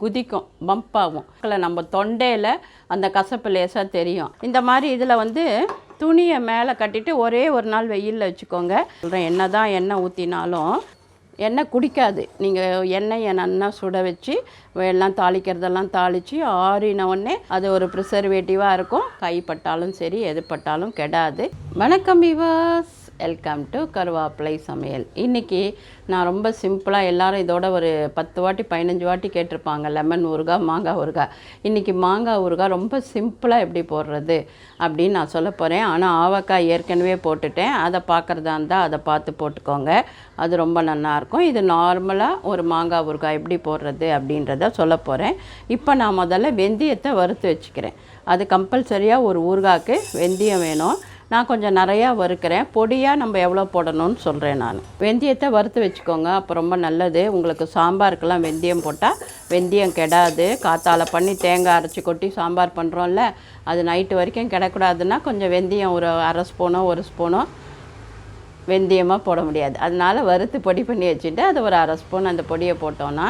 குதிக்கும், பம்ப் ஆகும். நம்ம தொண்டையில் அந்த கசப்பு லேசாக தெரியும். இந்த மாதிரி இதில் வந்து துணியை மேலே கட்டிட்டு ஒரே ஒரு நாள் வெயிலில் வச்சுக்கோங்க. சொல்கிறேன், என்ன தான் எண்ணெய் ஊற்றினாலும் எண்ணெய் குடிக்காது. நீங்கள் எண்ணெயை நல்லா சுட வச்சு எல்லாம் தாளிக்கிறதெல்லாம் தாளித்து ஆறின உடனே அது ஒரு ப்ரிசர்வேட்டிவாக இருக்கும். கைப்பட்டாலும் சரி எது பட்டாலும் கெடாது. வணக்கம் வியூவர்ஸ், வெல்கம் டு கருவேப்பிலை சமையல். இன்றைக்கி நான் ரொம்ப சிம்பிளாக, எல்லோரும் இதோட ஒரு 10 வாட்டி 15 வாட்டி கேட்டிருப்பாங்க லெமன் ஊறுகாய், மாங்காய் ஊறுகாய். இன்றைக்கி மாங்காய் ஊறுகாய் ரொம்ப சிம்பிளாக எப்படி போடுறது அப்படின்னு நான் சொல்ல போகிறேன். ஆனால் ஆவக்காய் ஏற்கனவே போட்டுட்டேன். அதை பார்க்குறதா இருந்தால் அதை பார்த்து போட்டுக்கோங்க, அது ரொம்ப நல்லாயிருக்கும். இது நார்மலாக ஒரு மாங்காய் ஊறுகாய் எப்படி போடுறது அப்படின்றத சொல்ல போகிறேன். இப்போ நான் முதல்ல வெந்தயத்தை வறுத்து வச்சுக்கிறேன். அது கம்பல்சரியாக ஒரு ஊறுகாய்க்கு வெந்தயம் வேணும். நான் கொஞ்சம் நிறையா வறுக்கிறேன். பொடியாக நம்ம எவ்வளோ போடணும்னு சொல்கிறேன். நான் வெந்தயத்தை வறுத்து வச்சுக்கோங்க, அப்போ ரொம்ப நல்லது. உங்களுக்கு சாம்பாருக்கெல்லாம் வெந்தயம் போட்டால் வெந்தயம் கெடாது. காத்தால் பண்ணி தேங்காய் அரைச்சி கொட்டி சாம்பார் பண்ணுறோம்ல, அது நைட்டு வரைக்கும் கிடக்கூடாதுன்னா கொஞ்சம் வெந்தயம் ஒரு அரை ஸ்பூனோ 1 ஸ்பூனோ வெந்தயமாக போட முடியாது. அதனால் வறுத்து பொடி பண்ணி வச்சுட்டு அது ஒரு அரை ஸ்பூன் அந்த பொடியை போட்டோன்னா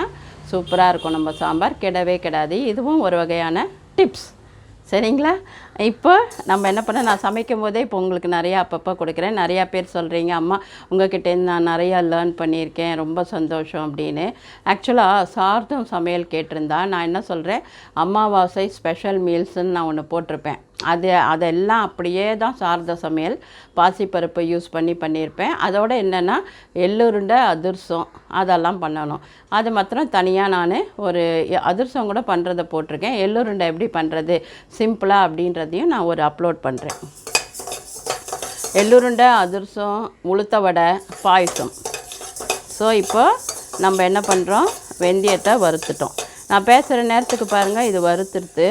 சூப்பராக இருக்கும். நம்ம சாம்பார் கெடவே கெடாது. இதுவும் ஒரு வகையான டிப்ஸ், சரிங்களா? இப்போ நம்ம என்ன பண்ண, நான் சமைக்கும் போதே இப்போ உங்களுக்கு நிறையா அப்பப்போ கொடுக்குறேன். நிறையா பேர் சொல்கிறீங்க, அம்மா உங்கள்கிட்டேருந்து நான் நிறையா லேர்ன் பண்ணியிருக்கேன், ரொம்ப சந்தோஷம் அப்படின்னு. ஆக்சுவலாக சார்தம் சமையல் கேட்டிருந்தா நான் என்ன சொல்கிறேன், அமாவாசை ஸ்பெஷல் மீல்ஸுன்னு நான் ஒன்று போட்டிருப்பேன். அதெல்லாம் அப்படியே தான் சார்த சமையல், பாசிப்பருப்பு யூஸ் பண்ணியிருப்பேன். அதோடு என்னென்னா எள்ளுருண்டை அதிரசம் அதெல்லாம் பண்ணணும். அது மாத்திரம் தனியாக நான் ஒரு அதிரசம் கூட பண்ணுறதை போட்டிருக்கேன். எள்ளுருண்டை எப்படி பண்ணுறது சிம்பிளாக அப்படின்றதையும் நான் ஒரு அப்லோட் பண்ணுறேன். எள்ளுருண்டை, அதிரசம், உளுத்த வடை, பாயசம். ஸோ இப்போ நம்ம என்ன பண்ணுறோம், வெந்தயத்தை வறுத்துட்டோம். நான் பேசுகிற நேரத்துக்கு பாருங்கள், இது வறுத்துடுது.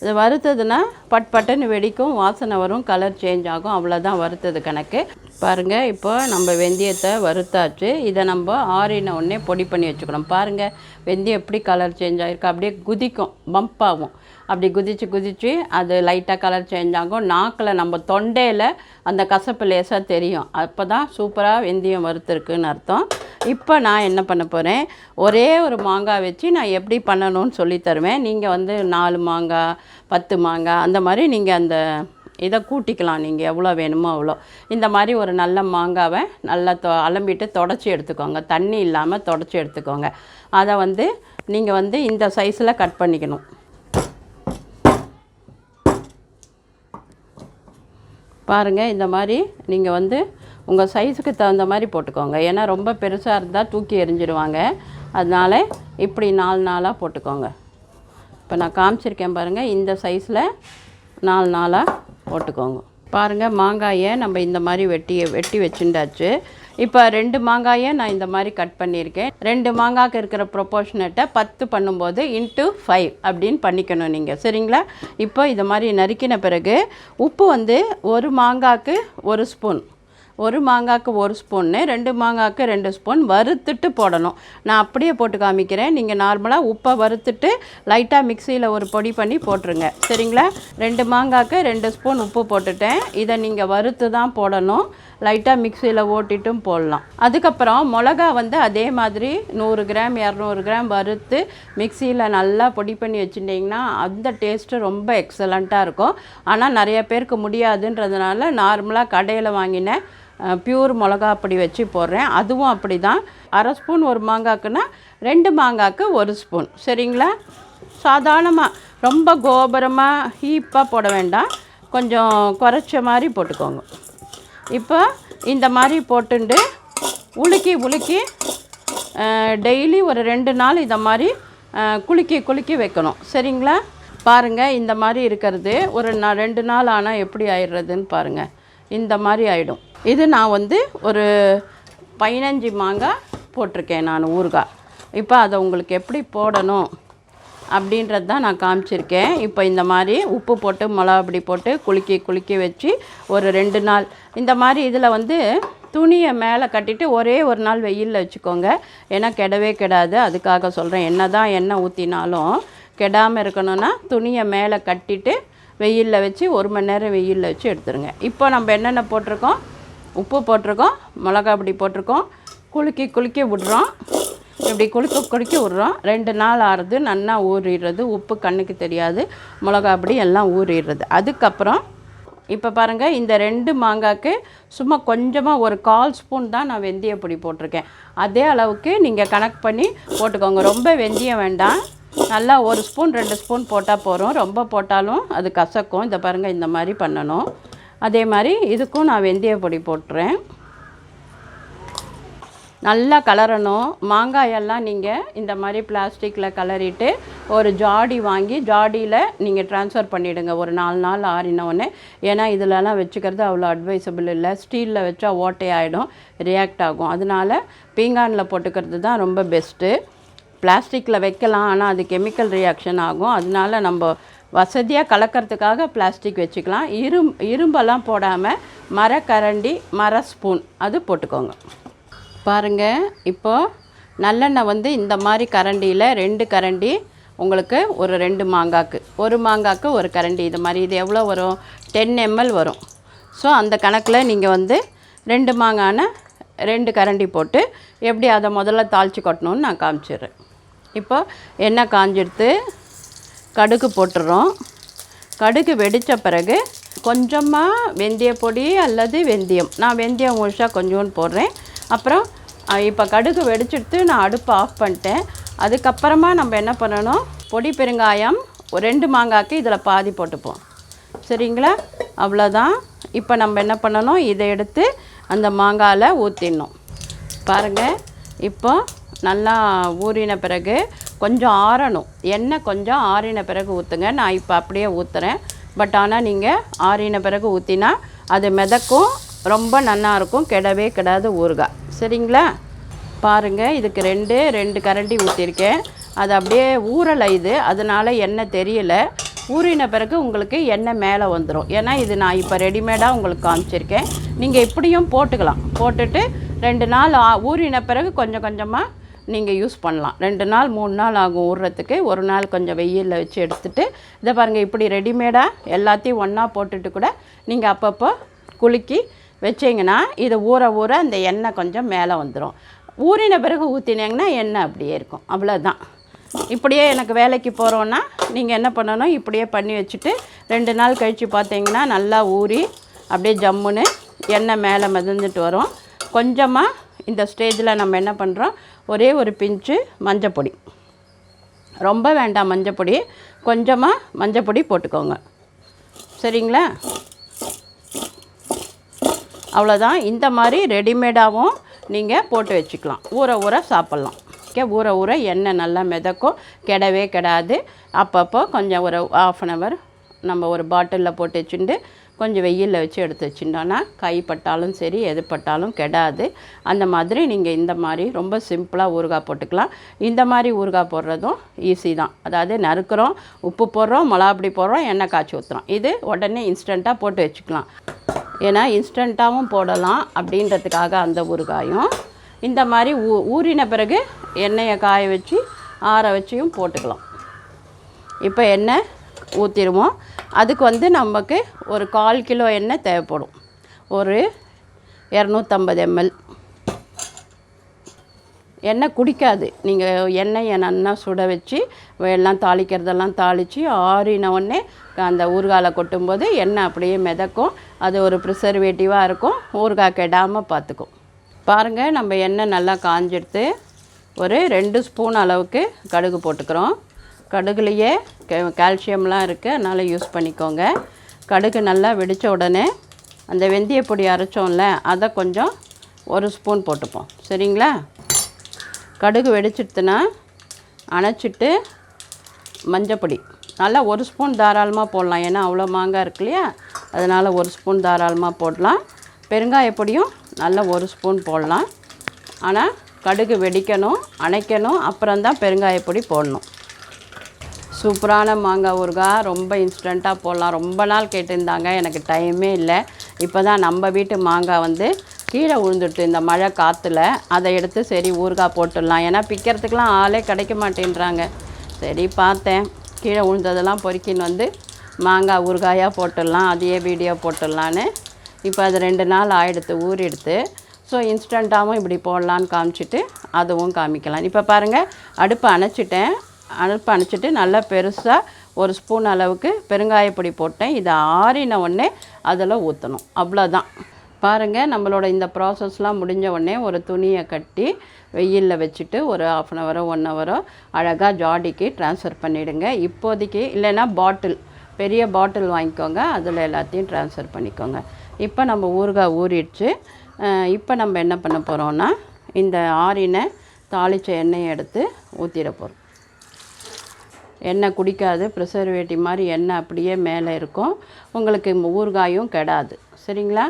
இது வறுத்ததுன்னா பட்டுன்னு வெடிக்கும், வாசனை வரும், கலர் சேஞ்ச் ஆகும். அவ்வளோதான் வறுத்தது கணக்கு. பாருங்கள், இப்போ நம்ம வெந்தயத்தை வறுத்தாச்சு. இதை நம்ம ஆறின உடனே பொடி பண்ணி வச்சுக்கணும். பாருங்கள், வெந்தயம் எப்படி கலர் சேஞ்ச் ஆகிருக்கு, அப்படியே குதிக்கும், பம்ப் ஆகும். அப்படி குதித்து அது லைட்டாக கலர் சேஞ்ச் ஆகும். நாக்கில் நம்ம தொண்டையில் அந்த கசப்பு லேசாக தெரியும். அப்போ தான் சூப்பராக வெந்தயம் வறுத்துருக்குன்னு அர்த்தம். இப்போ நான் என்ன பண்ண போகிறேன், ஒரே ஒரு மாங்காய் வச்சு நான் எப்படி பண்ணணும்னு சொல்லி தருவேன். நீங்கள் வந்து 4 மாங்காய் 10 மாங்காய் அந்த மாதிரி நீங்கள் அந்த இதை கூட்டிக்கலாம். நீங்கள் எவ்வளோ வேணுமோ அவ்வளோ. இந்த மாதிரி ஒரு நல்ல மாங்காவை நல்லா அலம்பிட்டு தொடச்சி எடுத்துக்கோங்க. தண்ணி இல்லாமல் தொடச்சி எடுத்துக்கோங்க. அதை வந்து நீங்கள் வந்து இந்த சைஸில் கட் பண்ணிக்கணும். பாருங்கள், இந்த மாதிரி நீங்கள் வந்து உங்கள் சைஸுக்கு தகுந்த மாதிரி போட்டுக்கோங்க. ஏன்னா ரொம்ப பெருசாக இருந்தால் தூக்கி எறிஞ்சிடுவாங்க. அதனால் இப்படி 4 நாளாக போட்டுக்கோங்க. இப்போ நான் காமிச்சிருக்கேன் பாருங்கள், இந்த சைஸில் 4 நாளாக போட்டுக்கோங்க. பாருங்கள், மாங்காயை நம்ம இந்த மாதிரி வெட்டி வச்சுட்டாச்சு. இப்போ 2 மாங்காயை நான் இந்த மாதிரி கட் பண்ணியிருக்கேன். 2 மாங்காய்க்கு இருக்கிற ப்ரொப்போர்ஷனேட்டை 10 பண்ணும்போது × 5 அப்படின்னு பண்ணிக்கணும் நீங்கள், சரிங்களா? இப்போ இது மாதிரி நறுக்கின பிறகு உப்பு வந்து ஒரு மாங்காய்க்கு 1 ஸ்பூன், ஒரு மாங்காய்க்கு 1 ஸ்பூன்னு, 2 மாங்காய்க்கு 2 ஸ்பூன் வறுத்துட்டு போடணும். நான் அப்படியே போட்டு காமிக்கிறேன். நீங்கள் நார்மலாக உப்பை வறுத்துட்டு லைட்டாக மிக்சியில் ஒரு பொடி பண்ணி போட்டுருங்க, சரிங்களா? 2 மாங்காய்க்கு 2 ஸ்பூன் உப்பு போட்டுட்டேன். இதை நீங்கள் வறுத்து தான் போடணும். லைட்டாக மிக்சியில் ஓட்டிட்டும் போடலாம். அதுக்கப்புறம் மிளகா வந்து அதே மாதிரி 100 கிராம் 200 கிராம் வறுத்து மிக்சியில் நல்லா பொடி பண்ணி வச்சுட்டிங்கன்னா அந்த டேஸ்ட்டு ரொம்ப எக்ஸலண்ட்டாக இருக்கும். ஆனால் நிறைய பேருக்கு முடியாதுன்றதுனால நார்மலாக கடையில் வாங்கின பியூர் மிளகா அப்படி வச்சு போடுறேன். அதுவும் அப்படி தான். அரை ஸ்பூன் ஒரு மாங்காய்க்குன்னா 2 மாங்காய்க்கு 1 ஸ்பூன், சரிங்களா? சாதாரணமாக ரொம்ப கோபுரமாக ஹீப்பாக போட வேண்டாம், கொஞ்சம் குறைச்ச மாதிரி போட்டுக்கோங்க. இப்போ இந்த மாதிரி போட்டுண்டு உலுக்கி டெய்லி ஒரு 2 நாள் இதை மாதிரி குலுக்கி வைக்கணும், சரிங்களா? பாருங்கள், இந்த மாதிரி இருக்கிறது ஒரு 2 நாள் ஆனால் எப்படி ஆயிடுறதுன்னு பாருங்கள். இந்த மாதிரி ஆகிடும். இது நான் வந்து ஒரு 15 மாங்காய் போட்டிருக்கேன் நான் ஊறுகாய். இப்போ அதை உங்களுக்கு எப்படி போடணும் அப்படின்றது தான் நான் காமிச்சிருக்கேன். இப்போ இந்த மாதிரி உப்பு போட்டு மிளகாப்பொடி போட்டு குலுக்கி வச்சு ஒரு 2 நாள் இந்த மாதிரி இதில் வந்து துணியை மேலே கட்டிட்டு ஒரே ஒரு நாள் வெயிலில் வச்சுக்கோங்க. ஏன்னா கெடவே கெடாது. அதுக்காக சொல்கிறேன், என்ன தான் எண்ணெய் ஊற்றினாலும் கெடாமல் இருக்கணும்னா துணியை மேலே கட்டிட்டு வெயிலில் வச்சு 1 மணி நேரம் வெயிலில் வச்சு எடுத்துருங்க. இப்போ நம்ம என்னென்ன போட்டிருக்கோம், உப்பு போட்டிருக்கோம், மிளகாப்பொடி போட்டிருக்கோம், குலுக்கி விடுறோம். இப்படி குலுக்கி விட்றோம். 2 நாள் ஆறுது, நல்லா ஊறிடுறது, உப்பு கண்ணுக்கு தெரியாது, மிளகா அப்படி எல்லாம் ஊறிடுறது. அதுக்கப்புறம் இப்போ பாருங்கள், இந்த 2 மாங்காய்க்கு சும்மா கொஞ்சமாக ஒரு 1/4 ஸ்பூன் தான் நான் வெந்தயப்பொடி போட்டிருக்கேன். அதே அளவுக்கு நீங்கள் கணக்கு பண்ணி போட்டுக்கோங்க. ரொம்ப வெந்தயம் வேண்டாம், நல்லா 1 ஸ்பூன் 2 ஸ்பூன் போட்டால் போகிறோம். ரொம்ப போட்டாலும் அது கசக்கும். இதை பாருங்கள், இந்த மாதிரி பண்ணணும். அதே மாதிரி இதுக்கும் நான் வெந்தயப்பொடி போட்டுறேன். நல்லா கலரணும். மாங்காயெல்லாம் நீங்கள் இந்த மாதிரி பிளாஸ்டிக்கில் கலரிட்டு ஒரு ஜாடி வாங்கி ஜாடியில் நீங்கள் ட்ரான்ஸ்ஃபர் பண்ணிவிடுங்க ஒரு 4 நாள் ஆறினோடனே. ஏன்னா இதிலலாம் வச்சுக்கிறது அவ்வளோ அட்வைசபிள் இல்லை. ஸ்டீலில் வச்சா ஓட்டையாகிடும், ரியாக்ட் ஆகும். அதனால் பீங்கானில் போட்டுக்கிறது தான் ரொம்ப பெஸ்ட்டு. பிளாஸ்டிக்கில் வைக்கலாம், ஆனால் அது கெமிக்கல் ரியாக்ஷன் ஆகும். அதனால நம்ம வசதியாக கலக்கிறதுக்காக பிளாஸ்டிக் வச்சுக்கலாம். இரும்பெல்லாம் போடாமல் மரக்கரண்டி, மர ஸ்பூன் அது போட்டுக்கோங்க. பாருங்கள், இப்போது நல்லெண்ணெய் வந்து இந்த மாதிரி கரண்டியில் 2 கரண்டி உங்களுக்கு ஒரு 2 மாங்காய்க்கு, ஒரு மாங்காய்க்கு ஒரு கரண்டி. இது மாதிரி இது எவ்வளோ வரும்? 10 ml வரும். ஸோ அந்த கணக்கில் நீங்கள் வந்து 2 மாங்காய்னா 2 கரண்டி போட்டு எப்படி அதை முதல்ல தாளித்து கொட்டணும்னு நான் காமிச்சிடுறேன். இப்போ எண்ணெய் காஞ்சிடுத்து, கடுகு போட்டுடுறோம். கடுகு வெடித்த பிறகு கொஞ்சமாக வெந்தயப்பொடி அல்லது வெந்தயம், நான் வெந்தயம் முழுசாக கொஞ்சோன்னு போடுறேன். அப்புறம் இப்போ கடுகு வெடிச்சிடுத்து நான் அடுப்பை ஆஃப் பண்ணிட்டேன். அதுக்கப்புறமா நம்ம என்ன பண்ணணும், பொடி பெருங்காயம் 2 மாங்காய்க்கு இதில் பாதி போட்டுப்போம். சரிங்களா? அவ்வளோதான். இப்போ நம்ம என்ன பண்ணணும், இதை எடுத்து அந்த மாங்காயில் ஊற்றிடணும். பாருங்கள், இப்போ நல்லா ஊறின பிறகு கொஞ்சம் ஆறணும். எண்ணெய் கொஞ்சம் ஆறின பிறகு ஊற்றுங்க. நான் இப்போ அப்படியே ஊற்றுறேன். பட் ஆனால் நீங்கள் ஆறின பிறகு ஊற்றினா அது மிதக்கும், ரொம்ப நல்லா இருக்கும், கெடவே கெடாது ஊறுகாய். சரிங்களா? பாருங்கள், இதுக்கு 2 கரண்டி ஊற்றிருக்கேன். அது அப்படியே ஊறலை இது, அதனால் எண்ணெய் தெரியல. ஊறின பிறகு உங்களுக்கு எண்ணெய் மேலே வந்துடும். ஏன்னா இது நான் இப்போ ரெடிமேடாக உங்களுக்கு காமிச்சிருக்கேன். நீங்கள் இப்படியும் போட்டுக்கலாம். போட்டுட்டு 2 நாள் ஊறின பிறகு கொஞ்சம் கொஞ்சமாக நீங்கள் யூஸ் பண்ணலாம். 2 நாள் 3 நாள் ஆகும் ஊறுறதுக்கு. ஒரு நாள் கொஞ்சம் வெயிலில் வச்சு எடுத்துகிட்டு இதை பாருங்கள், இப்படி ரெடிமேடாக எல்லாத்தையும் ஒன்றா போட்டுட்டு கூட நீங்கள் அப்பப்போ குலுக்கி வச்சிங்கன்னா இது ஊற ஊற அந்த எண்ணெய் கொஞ்சம் மேலே வந்துடும். ஊறின பிறகு ஊற்றினீங்கன்னா எண்ணெய் அப்படியே இருக்கும். அவ்வளோதான். இப்படியே எனக்கு வேலைக்கு போகிறோன்னா நீங்கள் என்ன பண்ணணும், இப்படியே பண்ணி வச்சுட்டு 2 நாள் கழித்து பார்த்தீங்கன்னா நல்லா ஊறி அப்படியே ஜம்முன்னு எண்ணெய் மேலே மிதந்துட்டு வரும். கொஞ்சமாக இந்த ஸ்டேஜில் நம்ம என்ன பண்ணுறோம், ஒரே ஒரு பிஞ்சு மஞ்சப்பொடி, ரொம்ப வேண்டாம் மஞ்சப்பொடி, கொஞ்சமாக மஞ்சப்பொடி போட்டுக்கோங்க. சரிங்களா? அவ்வளோதான். இந்த மாதிரி ரெடிமேடாகவும் நீங்கள் போட்டு வச்சுக்கலாம். ஊற ஊற சாப்பிட்லாம். ஓகே, ஊற ஊற எண்ணெய் நல்லா மிதக்கும், கெடவே கெடாது. அப்பப்போ கொஞ்சம் ஒரு 1/2 hour நம்ம ஒரு பாட்டிலில் போட்டு வச்சுட்டு கொஞ்சம் வெயிலில் வச்சு எடுத்து வச்சுட்டோன்னா கைப்பட்டாலும் சரி எது பட்டாலும் கெடாது. அந்த மாதிரி நீங்கள் இந்த மாதிரி ரொம்ப சிம்பிளாக ஊறுகாய் போட்டுக்கலாம். இந்த மாதிரி ஊறுகாய் போடுறதும் ஈஸி தான். அதாவது நறுக்கிறோம், உப்பு போடுறோம், மிளகாப்பொடி போடுறோம், எண்ணெய் காய்ச்சி ஊற்றுறோம். இது உடனே இன்ஸ்டண்ட்டாக போட்டு வச்சுக்கலாம். ஏன்னா இன்ஸ்டண்ட்டாகவும் போடலாம் அப்படின்றதுக்காக அந்த ஊறுகாயும். இந்த மாதிரி ஊறின பிறகு எண்ணெயை காய வச்சு ஆற வச்சியும் போட்டுக்கலாம். இப்போ எண்ணெய் ஊற்றிடுவோம். அதுக்கு வந்து நமக்கு ஒரு 1/4 கிலோ எண்ணெய் தேவைப்படும். ஒரு 250 ml எண்ணெய் குடிக்காது. நீங்கள் எண்ணெயை நல்லா சுட வச்சு எல்லாம் தாளிக்கிறதெல்லாம் தாளித்து ஆறினவுடனே அந்த ஊறுகாயில் கொட்டும்போது எண்ணெய் அப்படியே மிதக்கும். அது ஒரு ப்ரிசர்வேட்டிவாக இருக்கும், ஊறுகாய் கெடாமல் பார்த்துக்கும். பாருங்கள், நம்ம எண்ணெய் நல்லா காஞ்சிடுத்து. ஒரு 2 ஸ்பூன் அளவுக்கு கடுகு போட்டுக்கிறோம். கடுகுலையே கால்சியம்லாம் இருக்குது, அதனால் யூஸ் பண்ணிக்கோங்க. கடுகு நல்லா வெடித்த உடனே அந்த வெந்தயப்பொடி அரைச்சோம்ல அதை கொஞ்சம் 1 ஸ்பூன் போட்டுப்போம். சரிங்களா? கடுகு வெடிச்சிடுத்துனா அணைச்சிட்டு மஞ்சப்பொடி நல்லா 1 ஸ்பூன் தாராளமாக போடலாம். ஏன்னா அவ்வளோ மாங்காய் இருக்கு இல்லையா, அதனால் 1 ஸ்பூன் தாராளமாக போடலாம். பெருங்காயப்பொடியும் நல்லா 1 ஸ்பூன் போடலாம். ஆனால் கடுகு வெடிக்கணும், அணைக்கணும், அப்புறம்தான் பெருங்காயப்பொடி போடணும். சூப்பரான மாங்காய் ஊறுகாய், ரொம்ப இன்ஸ்டண்ட்டாக போடலாம். ரொம்ப நாள் கேட்டிருந்தாங்க, எனக்கு டைமே இல்லை. இப்போ தான் நம்ம வீட்டு மாங்காய் வந்து கீழே விழுந்துட்டு இந்த மழை காற்றுல, அதை எடுத்து சரி ஊறுகாய் போட்டுடலாம். ஏன்னா பிக்கிறதுக்கெலாம் ஆளே கிடைக்க மாட்டேன்றாங்க. சரி பார்த்தேன், கீழே விழுந்ததெல்லாம் பொறுக்கின்னு வந்து மாங்காய் ஊறுகாயாக போட்டுடலாம், அதையே வீடியோ போட்டுடலான்னு. இப்போ அது 2 நாள் ஆகிடுத்து ஊறிடுத்து. ஸோ இன்ஸ்டண்ட்டாகவும் இப்படி போடலான்னு காமிச்சிட்டு அதுவும் காமிக்கலாம். இப்போ பாருங்கள், அடுப்பை அணைச்சிட்டு நல்லா பெருசாக ஒரு ஸ்பூன் அளவுக்கு பெருங்காயப்பொடி போட்டேன். இதை ஆறின உடனே அதில் ஊற்றணும், அவ்வளோதான். பாருங்கள், நம்மளோட இந்த ப்ராசஸ்லாம் முடிஞ்ச உடனே ஒரு துணியை கட்டி வெயிலில் வச்சுட்டு ஒரு 1/2 அன் ஹவரோ 1 ஹவரோ அழகாக ஜாடிக்கு ட்ரான்ஸ்ஃபர் பண்ணிவிடுங்க. இப்போதைக்கு இல்லைன்னா பெரிய பாட்டில் வாங்கிக்கோங்க, அதில் எல்லாத்தையும் ட்ரான்ஸ்ஃபர் பண்ணிக்கோங்க. இப்போ நம்ம ஊறுகாய் ஊறிடுச்சு. இப்போ நம்ம என்ன பண்ண போகிறோன்னா, இந்த ஆறின தாளித்த எண்ணெயை எடுத்து ஊற்றிட போகிறோம். எண்ணெய் குடிக்காது, ப்ரிசர்வேட்டிவ் மாதிரி எண்ணெய் அப்படியே மேலே இருக்கும், உங்களுக்கு ஊறுகாயும் கெடாது. சரிங்களா?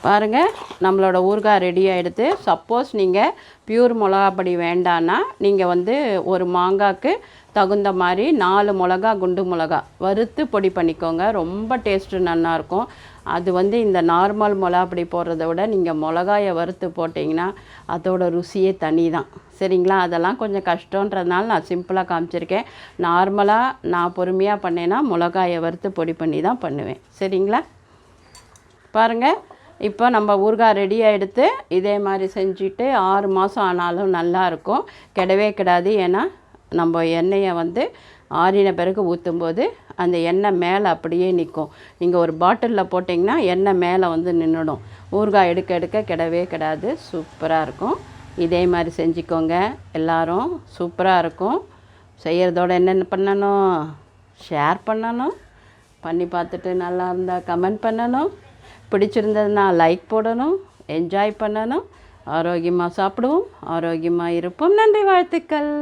பாருங்கள், நம்மளோட ஊறுகாய் ரெடி ஆகிடுது. சப்போஸ் நீங்கள் பியூர் மிளகாப்பொடி வேண்டான்னா நீங்கள் வந்து ஒரு மாங்காய்க்கு தகுந்த மாதிரி 4 மிளகா குண்டு மிளகா வறுத்து பொடி பண்ணிக்கோங்க. ரொம்ப டேஸ்ட்டு நல்லாயிருக்கும். அது வந்து இந்த நார்மல் மிளகாப்பொடி போடுறத விட நீங்கள் மிளகாயை வறுத்து போட்டிங்கன்னா அதோட ருசியே தனி தான். சரிங்களா? அதெல்லாம் கொஞ்சம் கஷ்டன்றதுனால நான் சிம்பிளாக காமிச்சிருக்கேன். நார்மலாக நான் பொறுமையாக பண்ணேன்னா மிளகாயை வறுத்து பொடி பண்ணி தான் பண்ணுவேன். சரிங்களா? பாருங்கள், இப்போ நம்ம ஊறுகாய் ரெடி ஆகிடுத்து. இதே மாதிரி செஞ்சுட்டு 6 மாதம் ஆனாலும் நல்லாயிருக்கும், கெடவே கெடாது. ஏன்னா நம்ம எண்ணெயை வந்து ஆறின பிறகு ஊற்றும்போது அந்த எண்ணெய் மேலே அப்படியே நிற்கும். நீங்கள் ஒரு பாட்டிலில் போட்டிங்கன்னா எண்ணெய் மேலே வந்து நின்றுடும். ஊறுகாய் எடுக்க கெடவே கெடாது, சூப்பராக இருக்கும். இதே மாதிரி செஞ்சுக்கோங்க, எல்லோரும். சூப்பராக இருக்கும். செய்கிறதோட என்னென்ன பண்ணணும், ஷேர் பண்ணணும், பண்ணி பார்த்துட்டு நல்லா இருந்தால் கமெண்ட் பண்ணணும், பிடிச்சிருந்ததுன்னா லைக் போடணும், என்ஜாய் பண்ணணும். ஆரோக்கியமாக சாப்பிடுவோம், ஆரோக்கியமாக இருப்போம். நன்றி, வாழ்த்துக்கள்.